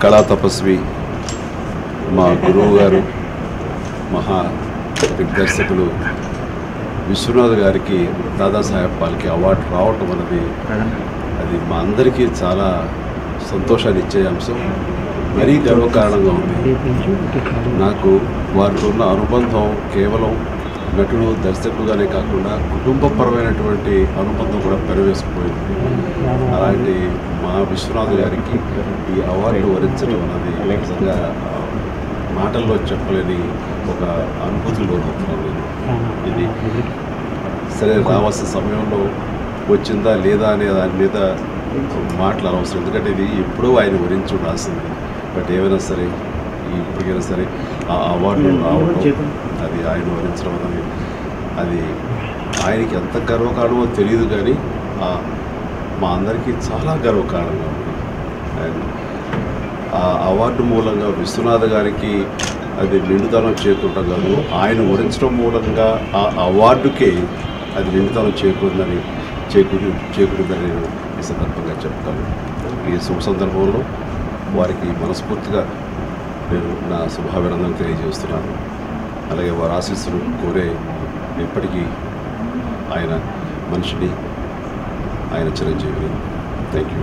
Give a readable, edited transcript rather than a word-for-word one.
కళా తపస్వి మా గురువు గారు మహా దిగ్దర్శకులు విశ్వనాథ్ గారికి దాదాసాహెబ్ ఫాల్కే అవార్డు రావటం అనేది అది మా అందరికీ చాలా సంతోషాన్ని ఇచ్చే అంశం, మరీ గర్వకారణంగా ఉంది. నాకు వారితో ఉన్న అనుబంధం కేవలం నటుడు దర్శకుడుగానే కాకుండా కుటుంబపరమైనటువంటి అనుబంధం కూడా పెరవేసుకుపోయింది. అలాంటి మా విశ్వనాథ్ గారికి ఈ అవార్డు వరించడం అనేది నిజంగా మాటల్లో చెప్పలేని ఒక అనుభూతిలో అవుతున్నాను నేను. ఇది సరే రావాల్సిన సమయంలో వచ్చిందా లేదా అనే దాని మీద మాటలు అనవసరం, ఎందుకంటే ఇది ఎప్పుడూ ఆయన వరించి ఉండాల్సింది. బట్ ఏమైనా సరే ఇప్పటికైనా సరే ఆ అవార్డు రావడం, అది ఆయన వరించడం అనేది అది ఆయనకి ఎంత గర్వకారణమో తెలియదు, కానీ మా అందరికీ చాలా గర్వకారణంగా ఉంది. అండ్ ఆ అవార్డు మూలంగా విశ్వనాథ్ గారికి అది నిండుదనం చేకూరడం కాదు, ఆయన వరించడం మూలంగా ఆ అవార్డుకే అది నిండుదనం చేకూరిందని నేను ఈ సందర్భంగా చెప్తాను. ఈ శుభ సందర్భంలో వారికి మనస్ఫూర్తిగా నేను నా శుభాభినందనలు తెలియజేస్తున్నాను. అలాగే వారి ఆశీస్సులు కోరే ఎప్పటికీ ఆయన మనిషిని, ఆయన చిరంజీవిని. Thank you.